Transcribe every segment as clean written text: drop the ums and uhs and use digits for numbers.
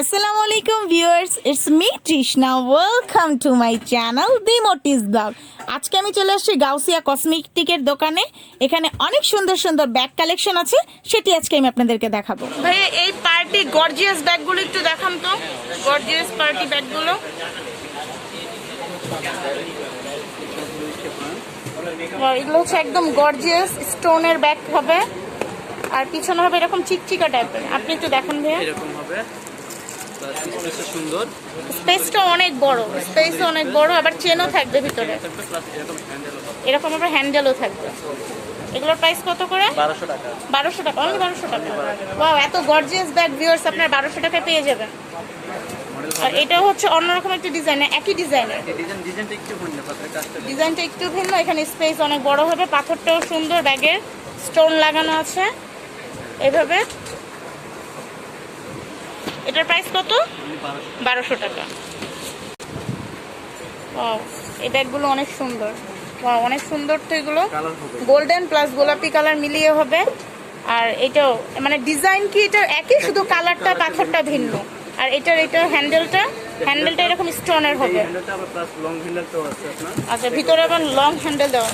Assalamu alaikum viewers, it's me Trishna. Welcome to my channel The Motis Blog. আজকে আমি চলে আসছি গাউসিয়া কসমেটিকের দোকানে। এখানে অনেক সুন্দর সুন্দর ব্যাগ কালেকশন আছে, সেটি আজকে আমি আপনাদেরকে দেখাবো। ভাই এই পার্টি গর্জিয়াস ব্যাগগুলো একটু দেখান তো, গর্জিয়াস পার্টি ব্যাগগুলো। এগুলো হচ্ছে একদম গর্জিয়াস স্টোনের ব্যাগ হবে, আর পিছনে হবে এরকম চিকচিকা টাইপের। আপনি একটু দেখেন ভাই, এরকম হবে। সুন্দর স্পেসটা অনেক বড়, স্পেসও অনেক বড়, আবার চেনও থাকবে ভিতরে, এরকম আবার হ্যান্ডেলও থাকবে। এগুলোর প্রাইস কত করে? 1200 টাকা। 1200 টাকা, অনলি 1200 টাকা। ওয়াও, এত গর্জিয়াস ব্যাগ ভিউয়ার্স আপনারা 1200 টাকায় পেয়ে যাবেন। আর এটাও হচ্ছে অন্যরকম একটা ডিজাইন, একই ডিজাইনের, ডিজাইনটা একটু ভিন্ন। এখানে স্পেস অনেক বড় হবে, পাথরটাও সুন্দর, ব্যাগের স্টোন লাগানো আছে এভাবে। এটার প্রাইস কত? 1200 টাকা। এই ব্যাগগুলো অনেক সুন্দর, অনেক সুন্দর। তো এগুলো গোল্ডেন প্লাস গোলাপি কালার মিলিয়ে হবে। আর এটাও মানে ডিজাইন কি এটা একই, শুধু কালারটা পাথরটা ভিন্ন। আর এটার হ্যান্ডেলটা এরকম স্টোনের হবে। আচ্ছা, ভিতরে আবার লং হ্যান্ডেল দেওয়া।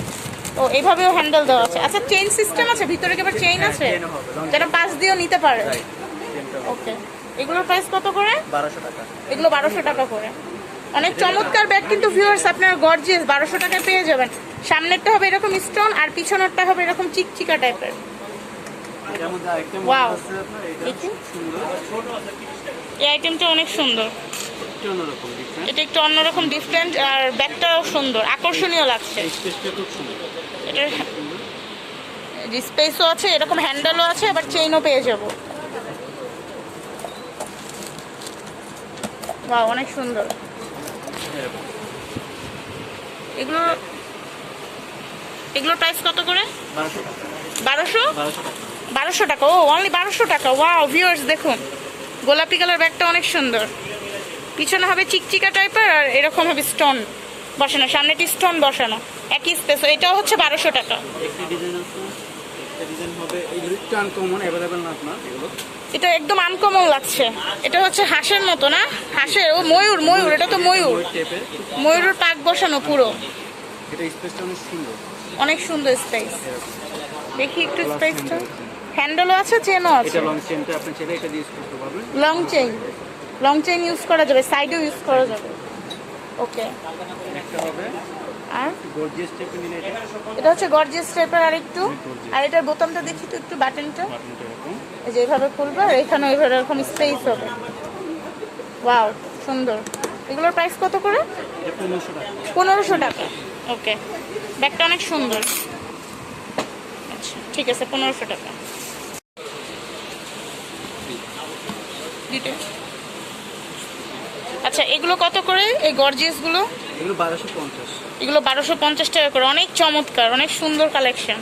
ও, এইভাবেও হ্যান্ডেল দেওয়া আছে। আচ্ছা, চেইন সিস্টেম আছে ভিতরে, কি আবার চেইন আছে যারা পাশ দিয়েও নিতে পারে? ওকে। এগুলোর প্রাইস কত করে? 1200 টাকা। এগুলো 1200 টাকা করে। অনেক চমৎকার ব্যাগ কিন্তু ভিউয়ার্স আপনারা গর্জিয়াস 1200 টাকায় পেয়ে যাবেন। সামনেরটা হবে এরকম স্টোন, আর পিছনেরটা হবে এরকম চিকচিকা টাইপের। ওয়াও, এই আইটেমটা অনেক সুন্দর, এটা একটু অন্যরকম ডিফারেন্ট, আর ব্যাগটাও সুন্দর, আকর্ষণীয় লাগছে। এটার স্পেসও আছে, এরকম হ্যান্ডেলও আছে, আবার চেইনও পেয়ে যাবো। বাহ, অনেক সুন্দর। এগুলোর প্রাইস কত করে? 1200 টাকা। ও, অনলি 1200 টাকা। ওয়াও ভিউয়ার্স, দেখুন গোলাপি কালার ব্যাগটা অনেক সুন্দর। পিছনে হবে চিকচিকা টাইপের, আর এরকম হবে স্টোন বসানো, সামনেটি স্টোন বসানো, একই স্পেস। এটাও হচ্ছে 1200 টাকা। এটা একদম আনকমন লাগছে। এটা হচ্ছে হাঁসের মতো না? হাঁসের, ও ময়ূর, এটা তো ময়ূরের পাক বসানো পুরো। অনেক সুন্দর স্পেস। দেখি একটু স্পেসটা। হ্যান্ডেলও আছে, চেনও আছে। লং চেইন ইউজ করা যাবে, সাইডেও ইউজ করা যাবে। ওকে। আর এটা হচ্ছে গর্জিয়াস টাইপের আর একটু। আর এটার বোতামটা দেখি তো একটু, বাটনটা এই যে এইভাবে খুলবে, আর এখানে এইভাবে এরকম স্পেস হবে। ওয়াও, সুন্দর। এগুলোর প্রাইস কত করে? 1500 টাকা। ওকে, ব্যাগটা অনেক সুন্দর। আচ্ছা, ঠিক আছে, 1500 টাকা। আচ্ছা, এগুলো কত করে? এই গর্জিয়াস গুলো? এগুলো 1250 টাকা করে। অনেক চমৎকার, অনেক সুন্দর কালেকশন,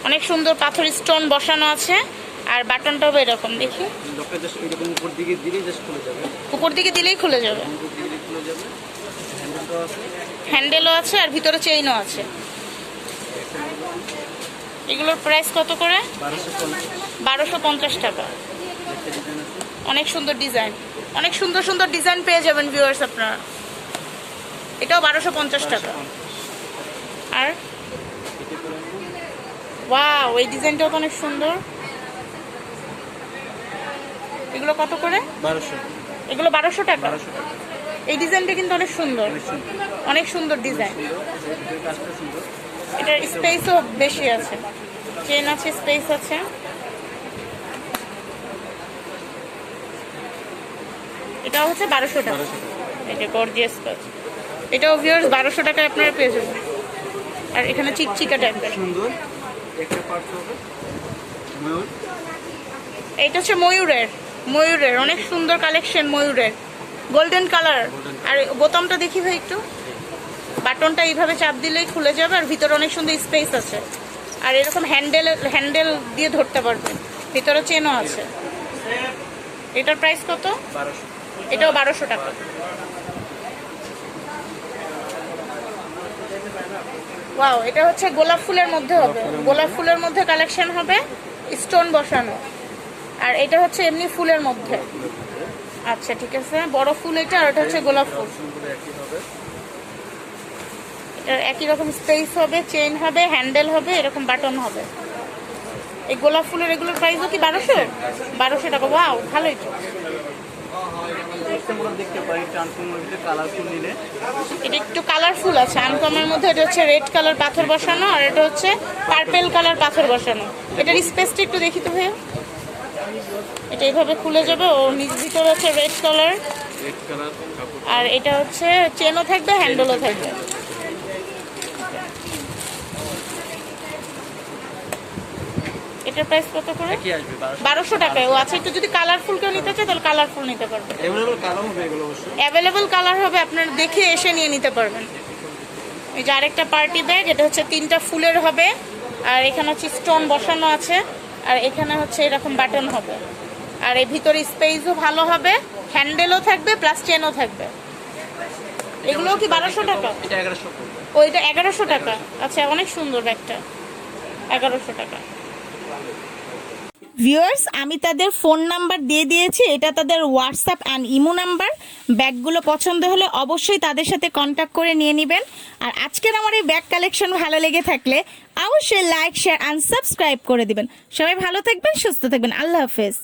অনেক সুন্দর পাথর স্টোন বসানো আছে। আর বাটনটা হবে এরকম, দেখি উপর দিকে দিলেই খুলে যাবে। হ্যান্ডেলও আছে, আর ভিতরে চেইনও আছে। এগুলোর প্রাইস কত করে? 1250 টাকা। অনেক সুন্দর ডিজাইন, অনেক সুন্দর সুন্দর ডিজাইন পেয়ে যাবেন ভিউয়ার্স আপনারা। এটাও 1250 টাকা। আর ওয়াও, এই ডিজাইনটাও তো অনেক সুন্দর। এগুলো কত করে? 1200। এগুলো 1200 টাকা। এই ডিজাইনটা কিন্তু অনেক সুন্দর, অনেক সুন্দর ডিজাইন। এটার স্পেসও বেশি আছে, চেন আছে, স্পেস আছে। এটাও হচ্ছে 1200 টাকা। এটা গর্জিয়াস কাজ, এটাও ভিউয়ার্স 1200 টাকায় আপনারা পেয়ে যাবেন। আর এখানে চিকচিকা টাইপের সুন্দর একটা পার্ট হবে ময়ূর। এটা হচ্ছে ময়ূরের অনেক সুন্দর কালেকশন, ময়ূরের গোল্ডেন কালার। আর বোতামটা দেখি ভাই একটু, বাটনটা এইভাবে চাপ দিলেই খুলে যাবে, আর ভিতরে অনেক সুন্দর স্পেস আছে। আর এরকম হ্যান্ডেল দিয়ে ধরতে পারবেন, ভিতরে চেনও আছে। এটার প্রাইস কত? 1200। এটাও 1200 টাকা। ওয়াও, এটা হচ্ছে গোলাপ ফুলের মধ্যে হবে, গোলাপ ফুলের মধ্যে কালেকশন হবে, স্টোন বসানো। আর এটা হচ্ছে এমনি ফুলের মধ্যে। আচ্ছা ঠিক আছে, বড় ফুল এটা, আর এটা হচ্ছে গোলাপ ফুল। এটা একই রকম স্পেস হবে, চেইন হবে, হ্যান্ডেল হবে, এরকম বাটন হবে। এই গোলাপ ফুলের এগুলোর প্রাইসও কি 1200 টাকা? ওয়াও, ভালোই তো। এটা একটু কালারফুল আছে, আনকমের মধ্যে। এটা হচ্ছে রেড কালার পাথর বসানো, আর এটা হচ্ছে পার্পেল কালার পাথর বসানো। এটার স্পেসটা একটু দেখি তো ভাইয়া। এটা এইভাবে খুলে যাবে, ও নিচ ভিতরে হচ্ছে রেড কালার, আর এটা হচ্ছে চেনও থাকবে, হ্যান্ডেলও থাকবে। এটার প্রাইস কত করে? 1200 টাকায়। ও আচ্ছা, একটু যদি কালারফুল কেউ নিতে চায় তাহলে কালারফুল নিতে পারবেন। অ্যাভেলেবল কালার হবে, আপনারা দেখে এসে নিয়ে নিতে পারবেন। এই যে আরেকটা পার্টি ব্যাগ, এটা হচ্ছে 3টা ফুলের হবে, আর এখানে হচ্ছে স্টোন বসানো আছে, আর এখানে হচ্ছে এরকম বাটন হবে, আর এই ভিতরে স্পেসও ভালো হবে, হ্যান্ডেলও থাকবে, প্লাস চেনও থাকবে। এগুলোও কি 1200 টাকা? ও এটা 1100 টাকা। আচ্ছা, অনেক সুন্দর ব্যাগটা, 1100 টাকা। ভিউয়ার্স, আমি তাদের ফোন নাম্বার দিয়ে দিয়েছি, এটা তাদের হোয়াটসঅ্যাপ অ্যান্ড ইমো নাম্বার। ব্যাগগুলো পছন্দ হলে অবশ্যই তাদের সাথে কন্ট্যাক্ট করে নিয়ে নেবেন। আর আজকের আমার এই ব্যাগ কালেকশন ভালো লেগে থাকলে অবশ্যই লাইক, শেয়ার অ্যান্ড সাবস্ক্রাইব করে দিবেন। সবাই ভালো থাকবেন, সুস্থ থাকবেন। আল্লাহ হাফেজ।